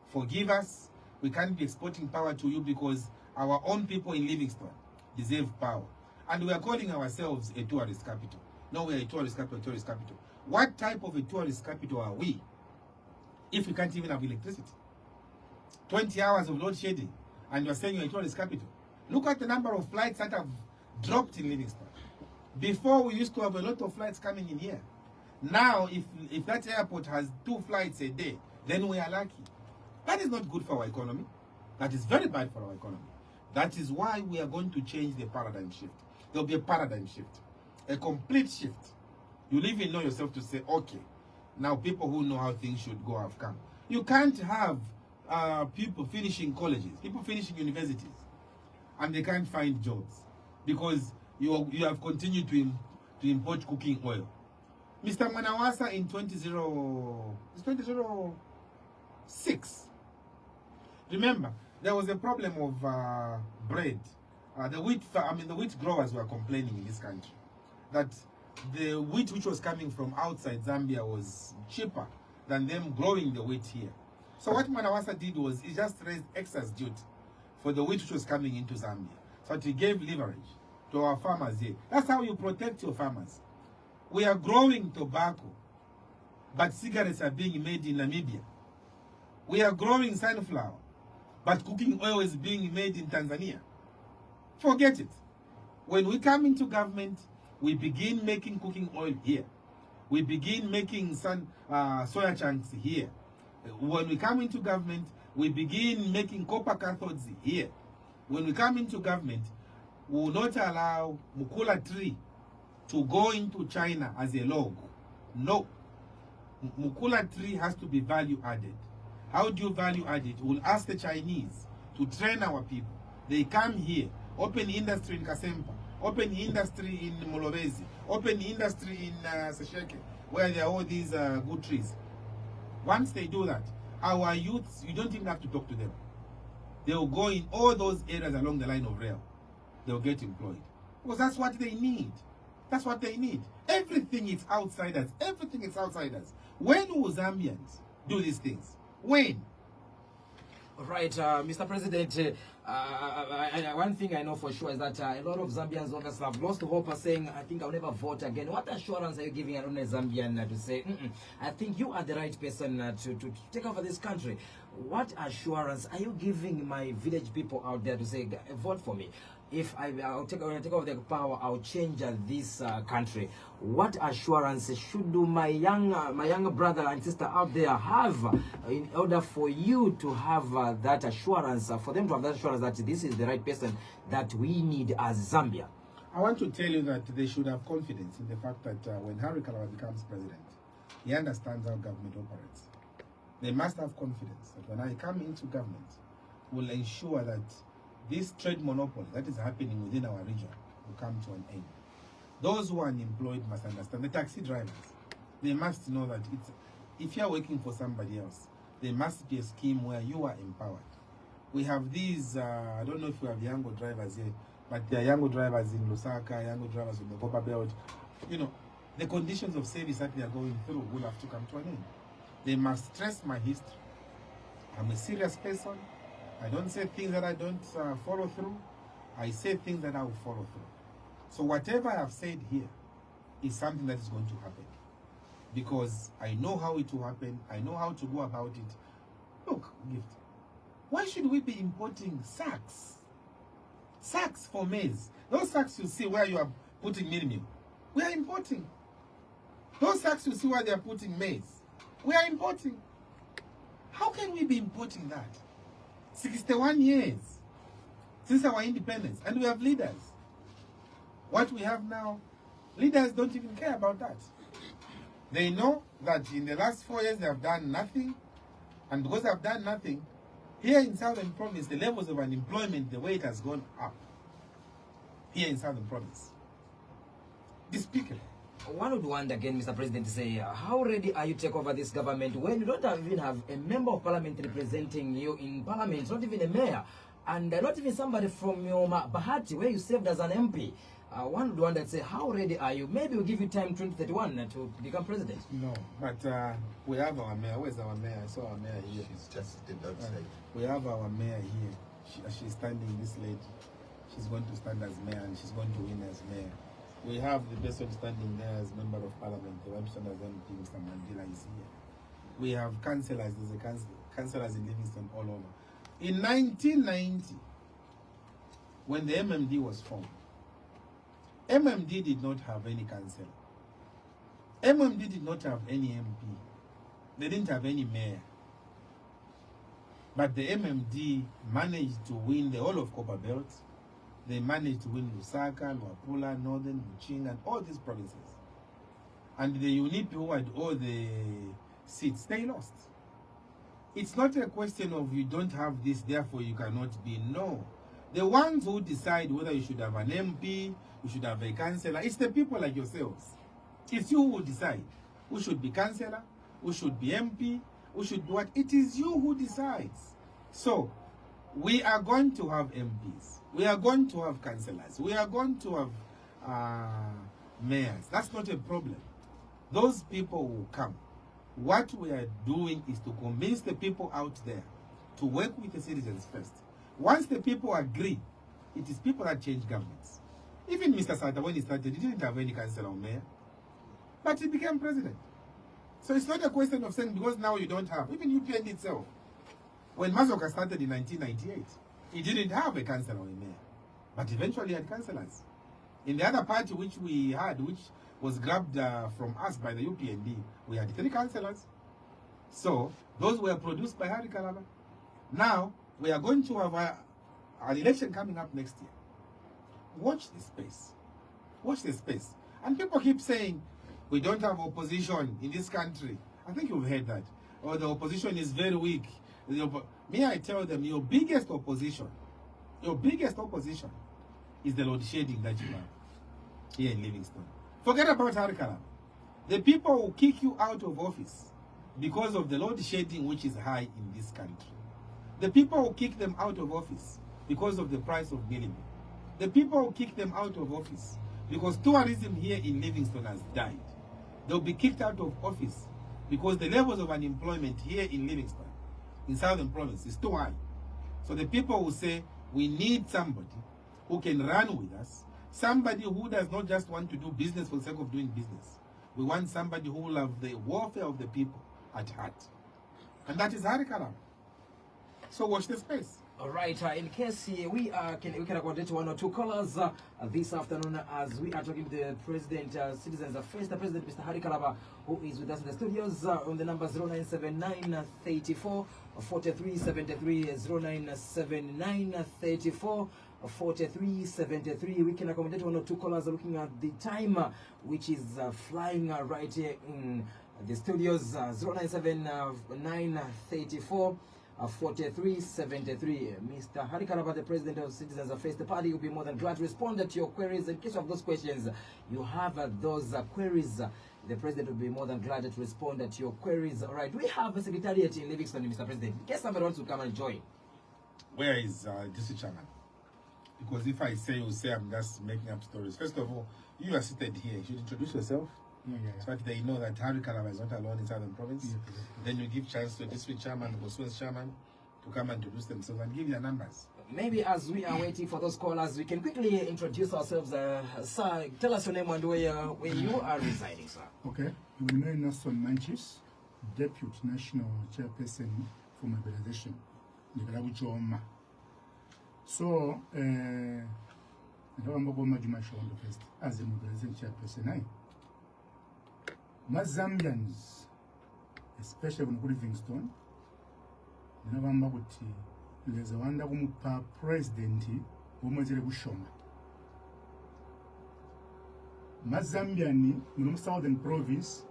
Forgive us. We can't be exporting power to you because our own people in Livingstone deserve power. And we are calling ourselves a tourist capital. No, we are a tourist capital, What type of a tourist capital are we if we can't even have electricity? 20 hours of load shedding, and you are saying you're a tourist capital. Look at the number of flights that have dropped in Livingstone. Before, we used to have a lot of flights coming in here. Now, if that airport has 2 flights a day, then we are lucky. That is not good for our economy. That is very bad for our economy. That is why we are going to change the paradigm shift. There will be a paradigm shift, a complete shift. You'll even know yourself to say, okay, now people who know how things should go have come. You can't have people finishing colleges, people finishing universities, and they can't find jobs because you have continued to import cooking oil. Mr. Manawasa in 2006, remember, there was a problem of bread. The wheat growers were complaining in this country that the wheat which was coming from outside Zambia was cheaper than them growing the wheat here. So what Manawasa did was he just raised excess duty for the wheat which was coming into Zambia. So that he gave leverage to our farmers here. That's how you protect your farmers. We are growing tobacco, but cigarettes are being made in Namibia. We are growing sunflower, but cooking oil is being made in Tanzania. Forget it. When we come into government, we begin making cooking oil here. We begin making soya chunks here. When we come into government, we begin making copper cathodes here. When we come into government, we will not allow Mukula tree to go into China as a log. No. Mukula tree has to be value added. How do you value add it? We'll ask the Chinese to train our people. They come here, open industry in Kasempa, open industry in Molobezi, open industry in Sesheke, where there are all these good trees. Once they do that, our youths, you don't even have to talk to them. They will go in all those areas along the line of rail. They'll get employed. Because that's what they need. That's what they need. Everything is outsiders. Everything is outsiders. When will Zambians do these things? When? Right, Mr. President, one thing I know for sure is that a lot of Zambians obviously have lost hope, saying, I think I'll never vote again. What assurance are you giving an honest Zambian to say, I think you are the right person to take over this country? What assurance are you giving my village people out there to say, vote for me? If I'll take over the power, I'll change this country. What assurance should my younger brother and sister out there have in order for you to have that assurance, for them to have that assurance that this is the right person that we need as Zambia? I want to tell you that they should have confidence in the fact that when Harry Kalaba becomes president, he understands how government operates. They must have confidence that when I come into government, we'll ensure that this trade monopoly that is happening within our region will come to an end. Those who are unemployed must understand. The taxi drivers, they must know that if you are working for somebody else, there must be a scheme where you are empowered. We have these, I don't know if we have Yango drivers here, but there are Yango drivers in Lusaka, Yango drivers in the Copper Belt. You know, the conditions of service that they are going through will have to come to an end. They must stress my history. I'm a serious person. I don't say things that I don't follow through. I say things that I will follow through. So whatever I have said here, is something that is going to happen. Because I know how it will happen. I know how to go about it. Look, Gift, why should we be importing sacks? Sacks for maize. Those sacks you see where you are putting meal. We are importing. Those sacks you see where they are putting maize. We are importing. How can we be importing that? 61 years since our independence, and we have leaders. What we have now, leaders don't even care about that. They know that in the last 4 years they have done nothing, and because they have done nothing, here in Southern Province, the levels of unemployment, the way it has gone up, here in Southern Province, despicable. One would wonder again, Mr. President, to say, how ready are you to take over this government when you don't even have a member of parliament representing you in parliament, not even a mayor, and not even somebody from your Bahati, where you served as an MP? One would wonder and say, how ready are you? Maybe we'll give you time 2031 to become president. No, but we have our mayor. Where's our mayor? I saw our mayor here. She's just sitting outside. We have our mayor here. She's standing, this lady. She's going to stand as mayor, and she's going to win as mayor. We have the person standing there as member of parliament. The one standing as MP, Mr. Mandela, is here. We have councillors. There's a councillors in Livingstone all over. In 1990, when the MMD was formed, MMD did not have any councillor. MMD did not have any MP. They didn't have any mayor. But the MMD managed to win the whole of Copper Belt. They managed to win Lusaka, Luapula, Northern, Muchinga, and all these provinces. And the UNIP who had all the seats, they lost. It's not a question of you don't have this, therefore you cannot be. No. The ones who decide whether you should have an MP, you should have a councillor, it's the people like yourselves. It's you who decide who should be councillor, who should be MP, who should do what. It is you who decides. So, we are going to have MPs. We are going to have councillors. We are going to have mayors. That's not a problem. Those people will come. What we are doing is to convince the people out there to work with the citizens first. Once the people agree, it is people that change governments. Even Mr. Sata, when he started, he didn't have any councillor or mayor. But he became president. So it's not a question of saying because now you don't have. Even UPN itself. When Mazoka started in 1998, he didn't have a councillor or a mayor. But eventually he had councillors. In the other party which we had, which was grabbed from us by the UPND, we had 3 councillors. So, those were produced by Harry Kalaba. Now, we are going to have an election coming up next year. Watch the space. Watch the space. And people keep saying, we don't have opposition in this country. I think you've heard that. Or the opposition is very weak. May I tell them, your biggest opposition is the load shedding that you have here in Livingstone. Forget about Harikala. The people will kick you out of office because of the load shedding which is high in this country. The people will kick them out of office because of the price of milling. The people will kick them out of office because tourism here in Livingstone has died. They'll be kicked out of office because the levels of unemployment here in Livingstone, in Southern Province, is too high. So the people will say, we need somebody who can run with us, somebody who does not just want to do business for the sake of doing business. We want somebody who will have the welfare of the people at heart. And that is Harikala. So watch the space. All right, in case we can accommodate 1 or 2 callers this afternoon as we are talking to the President, Citizens First, the President, Mr. Hari Kalaba, who is with us in the studios on the number 0979 34 43 73, 0979 34 43 73. We can accommodate 1 or 2 callers looking at the time, which is flying right here in the studios, 0979 34 4373. Mr. Hari Kalaba, the President of Citizens Affairs, the party will be more than glad to respond to your queries. In case of those questions, you have those queries, the President will be more than glad to respond to your queries. All right, we have a secretariat in Livingstone, Mr. President. In case somebody wants to come and join. Where is District Chairman? Because if I say, you say I'm just making up stories. First of all, you are seated here. You should introduce yourself. So that they know that Hari Kalaba is not alone in Southern Province. Then you give chance to the District Chairman, the Constituency Chairman, to come and introduce themselves and give their numbers. Maybe as we are waiting for those callers, we can quickly introduce ourselves. Sir, tell us your name and where you are residing, sir. Okay, you remain Nelson Manchis, Deputy National Chairperson for Mobilization, Nikalabu Choma. So, I'm going to go on the first as a mobilization chairperson. My Zambians, especially when we Livingstone, there's a wonderful president who was a Bushoma. Mazambiani, in southern province,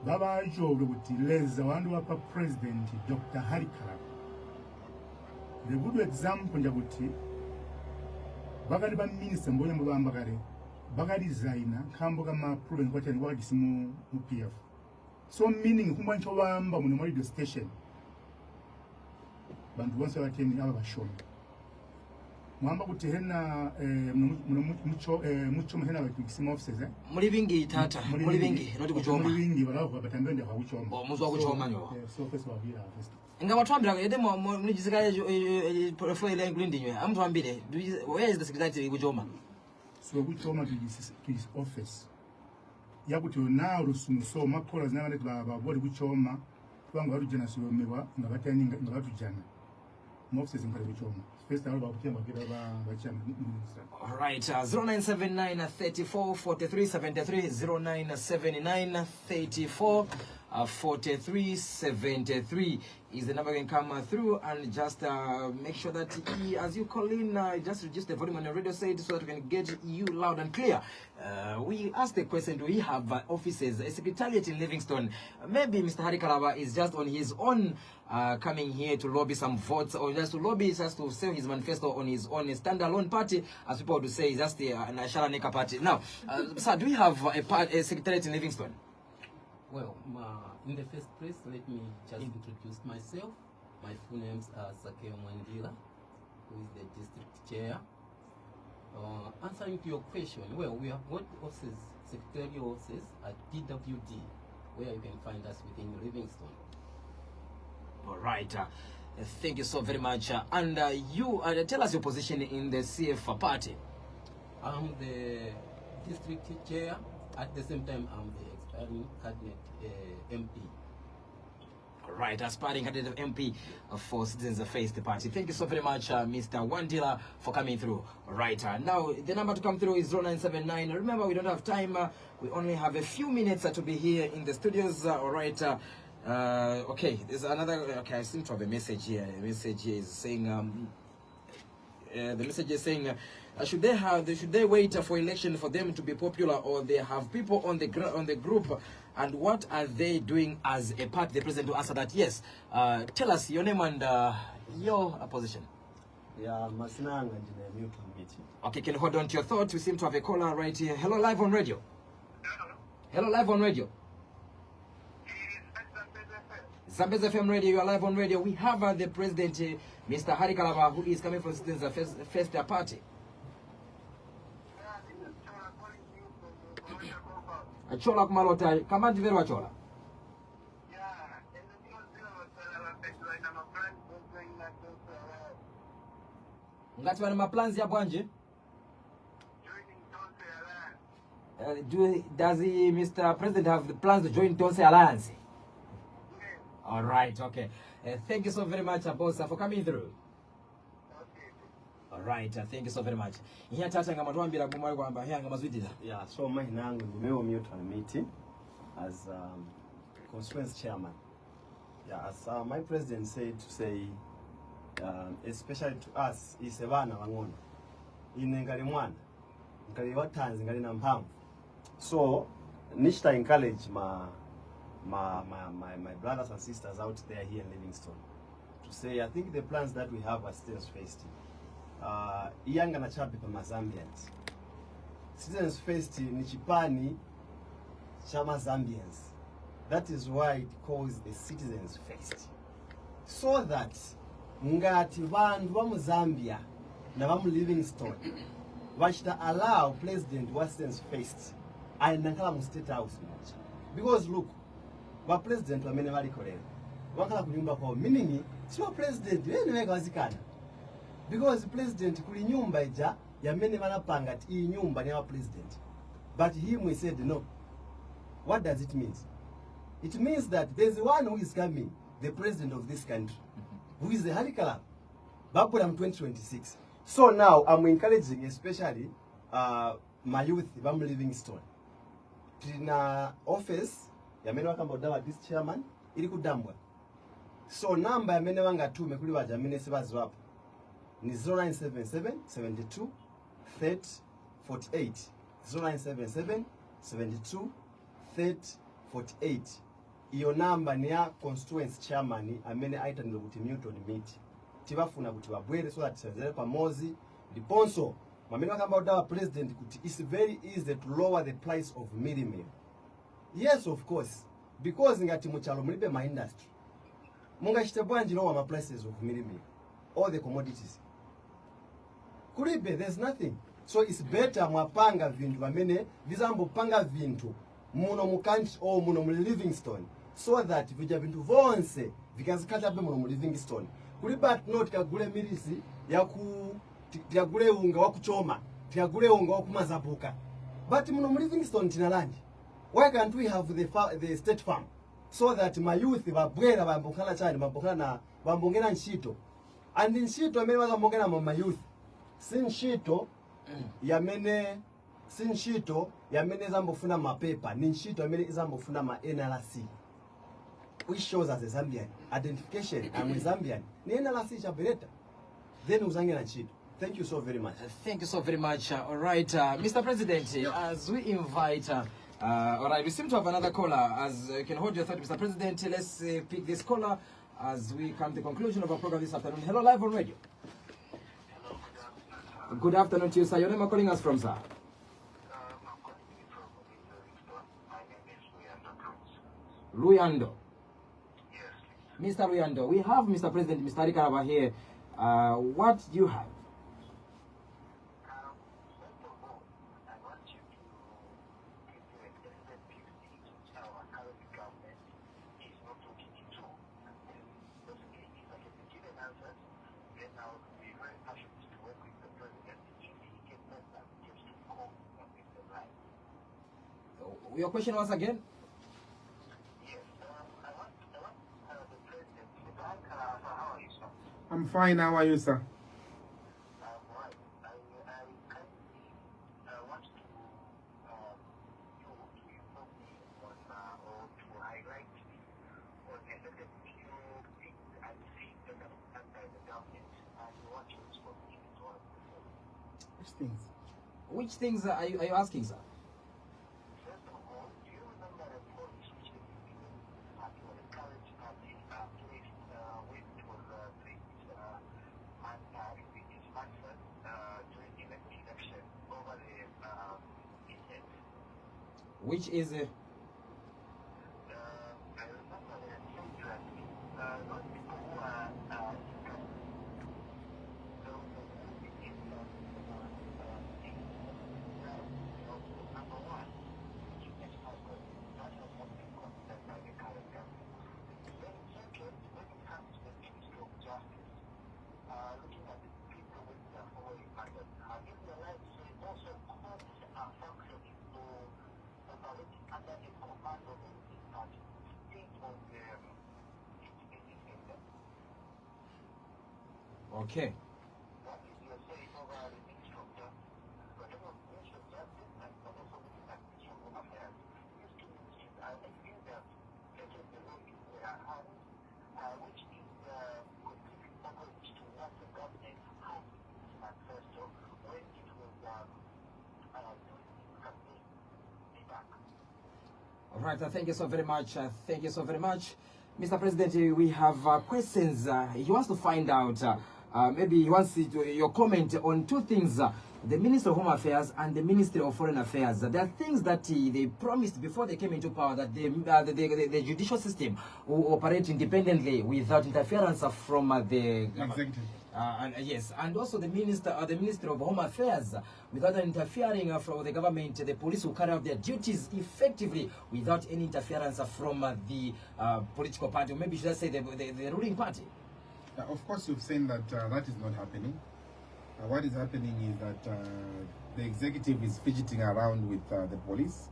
Baba Joe there's a wonderful president, Dr. Kalaba. The good example Jabuti, Bagariba minister, Boyam Bagari, Bagari designer, Kambogama proven what and what is more PF. So meaning who went to the station. But once I came in our show. Mwamba kutihena mucho mhena wakisima offices Mulivingi tata mulivingi not kuchoma mulivingi walaho batambende kwa kuchoma muzwa kuchoma nyo so first wa bila first nga watwambira yede mujisika profile yangu ndinyo amtwambire where is the secretary kuchoma so kuchoma to his office yakuti na rusumu so makola zinabane ba body kuchoma twanga warujana siwemewa ngabatani ngabatujana offices in kuchoma. All right, 0979 34 43 73 0979 34 43 73 is the number you can come through, and just make sure that as you call in, just reduce the volume on your radio set so that we can get you loud and clear. We asked the question, do we have offices, a secretariat in Livingstone? Maybe Mr. Kalaba is just on his own coming here to lobby some votes, or just to lobby, just to sell his manifesto on his own standalone party, as people would say, just the National Neka party. Now, sir, do we have a secretariat in Livingstone? Well, in the first place, let me just introduce myself. My full names are Sakeo Mwandila, who is the district chair. Answering to your question, well, we have got offices, secretarial offices at PWD, where you can find us within Livingstone. All right. Thank you so very much. And you tell us your position in the CF party. I'm the district chair. At the same time, I'm the expiring cabinet MP. All right, aspiring candidate MP for Citizens Face the party. Thank you so very much, Mr. Wandila, for coming through. All right, now the number to come through is 0979. Remember, we don't have time. We only have a few minutes to be here in the studios. All right. Okay, there's another. Okay, I seem to have a message here. The message here is saying. The message is saying, should they wait for election for them to be popular, or they have people on the group, and what are they doing as a party? The president to answer that. Yes. Tell us your name and your position. Yeah, Masinanga Jine meeting. Okay, can you hold on to your thoughts? We seem to have a caller right here. Hello, live on radio. Hello, live on radio. Zambezi FM radio, you are live on radio. We have the president, Mr. Kalaba, who is coming from Citizens First Party. Achola kumalota, kama ndivyo achola. Ngati wana plans ya bwanje? Does Mr. President have the plans to join Tonse Alliance? All right, okay. Thank you so very much, Abosa, for coming through. All right, thank you so very much. Here, Tata, ngamatwambira kumwali kwamba here ngamazwitira. Yeah, so my nangu nimeo mute on meeting as conference chairman. Yeah, as my president said to say, especially to us, is abana wangono. Inengali mwana, ngali watanzi, ngali na mpamvu. So, nishta encourage my brothers and sisters out there here in Livingstone to say, I think the plans that we have are Citizens First. Iyanga na chapi pa Mazambians. Citizens First ni chipani chama Zambians. That is why it calls a Citizens First. So that ngati vandu va Zambia na va Livingstone vachita allow president wa Citizens First aendakala mu state house moja. Because look, wa president wamene valikolera wakala kunyumba kwa meaning sio president yeye wazikana because president kuli nyumba ija yamene manapanga ati nyumba ni wa president, but him we said no. What does it mean? It means that there's one who is coming, the president of this country, who is the Kalaba, Babulam 2026. So now I'm encouraging especially my youth from Livingstone. Tina office yamene wakambodawa this chairman ili kudambwa. So number yamene wanga tu mekuli wajamene sebazi wapo ni 0977 72 30 48 0977 72 30 48. Iyo namba ni ya constituency chairman amene aitanira kuti Newton meet tibafuna kuti babwere so that tizere pamozi ndiponso mamene wakambodawa president kuti it's very easy to lower the price of meal. Yes, of course, because ngati muchalo mulibe ma industry mungachite bwanji lower ma prices of meal, all the commodities kulibe, there's nothing. So it's better mwapanga vintu amene vizambo panga vintu muno mu country or muno mu Livingstone so that vija vintu vonse vikazikata be muno mu Livingstone kuliba not kagule milisi yaku tiagule unga wakuchoma tiagule unga wakumazabuka, but muno mu Livingstone tina land. Why can't we have the state farm so that my youth babwera bambokana chani bambokana na bambongena nshito and nshito amene bazambongena my youth sinshito yamene sinshito yamene zambofuna mapepa ni nshito yamene zambofuna ma NRC, which shows as a Zambian identification. I'm a Zambian ni NRC chabereta then uzangena nshito. Thank you so very much. Thank you so very much. All right, Mr. President, as we invite all right, we seem to have another caller. As you can hold your thought, Mr. President, let's pick this caller as we come to the conclusion of our program this afternoon. Hello, live on radio. Hello, good afternoon to you, sir. Your name are calling us from, sir? I'm calling you from Livingstone. My name is Luyando. Luyando. Yes, Mr. Luyando, we have Mr. President, Mr. Kalaba here. What do you have? First of all, I want you to give your extended PhD which our current government is not looking into. And then, basically, if I can be given answers, then I would be very passionate to work with the president if he can make that just to cope with the line. Your question once again? Yes, I want the president, Mr. Kalaba, how are you, sir? I'm fine. How are you, sir? Right. I kindly want to inform me on or to highlight on a certain few things I see that are done by the government and what you respond to it all. Which things? Which things are you asking, sir? First of all, do you remember the policy which has been given to the current party place when it was placed and it's answered during the election over the intent? Which is I remember they had said that those people who are number one, that has not been considered by the current government. Then second, when it comes to the Ministry of Justice, looking at the people with their following matters, have you realized also courts are functioning to operate under the command of the party, state of the okay. What is your say over the Ministry of Justice? We're talking about Ministry of Justice and also looking at Ministry of Home Affairs. These two ministries, I feel that taking the law in their hands, which is completely opposite to what the government has in its manifesto when it was doing its campaign back. All right, thank you so very much. Thank you so very much. Mr. President, we have questions. He wants to find out, maybe he wants your comment on two things, the Ministry of Home Affairs and the Ministry of Foreign Affairs. There are things that they promised before they came into power, that the judicial system will operate independently without interference from the Executive. Yes, and also the Minister of Home Affairs, without interfering from the government, the police will carry out their duties effectively without any interference from the political party, or maybe should I say the ruling party. Of course, you've seen that that is not happening. What is happening is that the executive is fidgeting around with the police.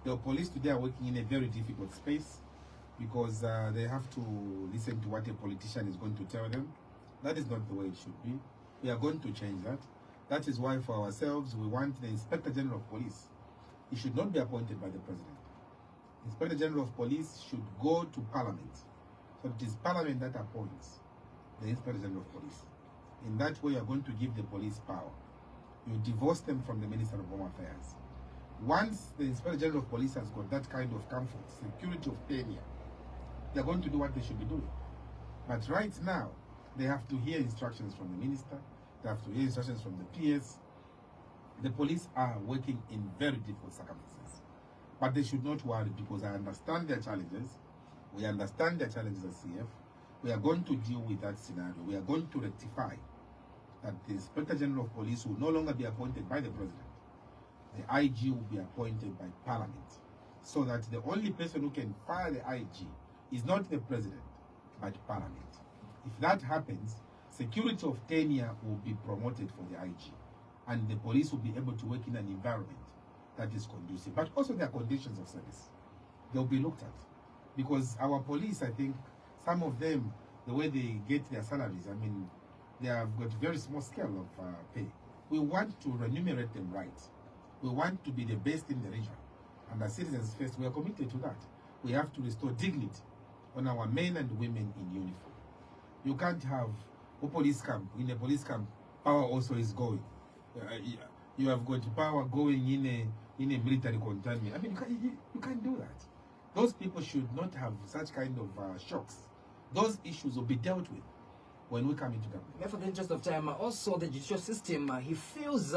The police today are working in a very difficult space because they have to listen to what a politician is going to tell them. That is not the way it should be. We are going to change that. That is why for ourselves, we want the Inspector General of Police. He should not be appointed by the President. Inspector General of Police should go to Parliament. So it is Parliament that appoints the Inspector General of Police. In that way, you are going to give the police power. You divorce them from the Minister of Home Affairs. Once the Inspector General of Police has got that kind of comfort, security of tenure, they are going to do what they should be doing. But right now, they have to hear instructions from the Minister, they have to hear instructions from the PS. The police are working in very difficult circumstances. But they should not worry because I understand their challenges. We understand their challenges as CF. We are going to deal with that scenario. We are going to rectify that the Inspector General of Police will no longer be appointed by the President. The IG will be appointed by Parliament. So that the only person who can fire the IG is not the President, but Parliament. If that happens, security of tenure will be promoted for the IG. And the police will be able to work in an environment that is conducive. But also their conditions of service. They'll be looked at. Because our police, I think, some of them, the way they get their salaries, I mean, they have got very small scale of pay. We want to remunerate them right. We want to be the best in the region. And as Citizens First, we are committed to that. We have to restore dignity on our men and women in uniform. You can't have a police camp. In a police camp, power also is going. You have got power going in a military containment. I mean, you can't do that. Those people should not have such kind of shocks. Those issues will be dealt with when we come into government. For the interest of time, also the judicial system, he feels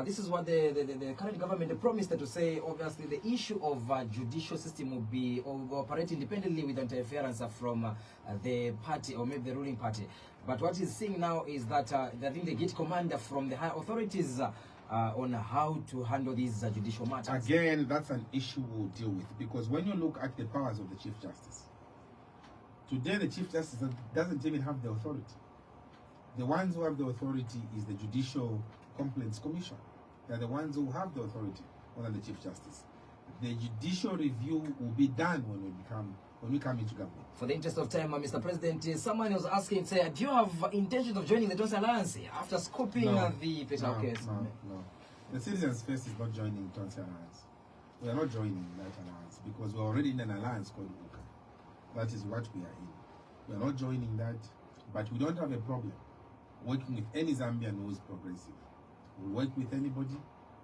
this is what the current government promised to say. Obviously, the issue of judicial system will operate independently with interference from the party or maybe the ruling party. But what he's seeing now is that I think they get command from the high authorities on how to handle these judicial matters. Again, that's an issue we'll deal with because when you look at the powers of the Chief Justice, today the Chief Justice doesn't even have the authority. The ones who have the authority is the Judicial Complaints Commission. They're the ones who have the authority other than the Chief Justice. The judicial review will be done when we come into government. For the interest of time, Mr. President, someone was asking, say, do you have intention of joining the Tonse Alliance after scoping the personal case? No. The Citizens First is not joining Tonse Alliance. We are not joining that alliance because we're already in an alliance called UCA. That is what we are in. We are not joining that, but we don't have a problem working with any Zambian who is progressive. We'll work with anybody.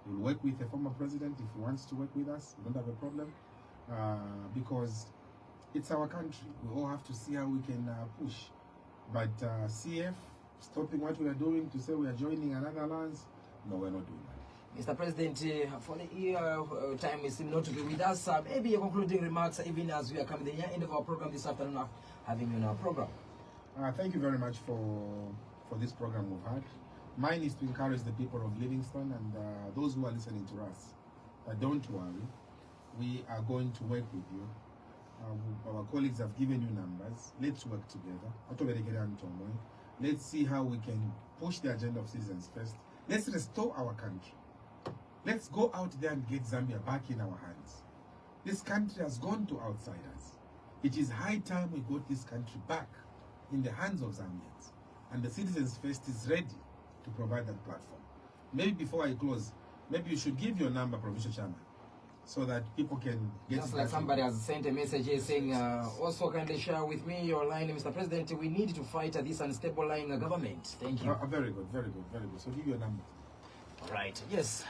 We'll work with a former president if he wants to work with us. We don't have a problem because it's our country. We all have to see how we can push. But CF, stopping what we are doing to say we are joining another alliance, no, we're not doing that. Mr. President, for the time is not to be with us. Maybe your concluding remarks, even as we are coming to the end of our program this afternoon, having you in our program. Thank you very much for this program we've had. Mine is to encourage the people of Livingstone and those who are listening to us. Don't worry, we are going to work with you. Our colleagues have given you numbers. Let's work together. Let's see how we can push the agenda of Citizens First. Let's restore our country. Let's go out there and get Zambia back in our hands. This country has gone to outsiders. It is high time we got this country back in the hands of Zambians. And the Citizens First is ready to provide that platform. Maybe before I close, maybe you should give your number, Provincial Chairman, so that people can get just like somebody has sent a message here saying, also kindly share with me your line, Mr. President, we need to fight this unstable line government. Thank you. Very good, very good, very good. So give your number. All right, yes.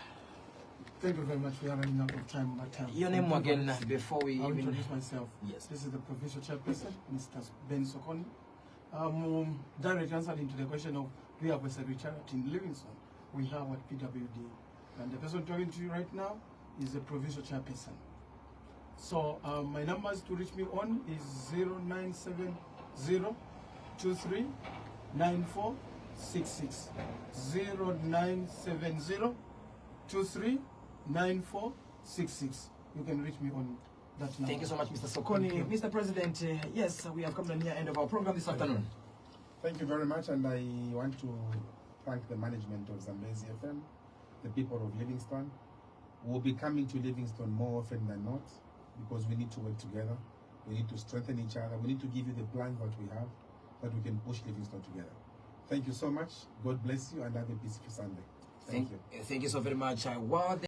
Thank you very much. We are running out of time. But, your name again before we I'll even introduce myself. Yes. This is the Provincial Chairperson, Mr. Ben Sokoni. Direct answering to the question of do we have a secretariat in Livingstone? We have at PWD. And the person talking to you right now is the Provincial Chairperson. So my numbers to reach me on is 0970 23 94 66 0970 239466. You can reach me on that number. Thank you so much, Mr. Sokoni. Mr. President, yes, we have come to the near end of our program this afternoon. Thank you very much, and I want to thank the management of Zambezi FM, the people of Livingstone. We'll be coming to Livingstone more often than not because we need to work together. We need to strengthen each other. We need to give you the plans that we have that we can push Livingstone together. Thank you so much. God bless you and have a peaceful Sunday. Thank you. Thank you so very much.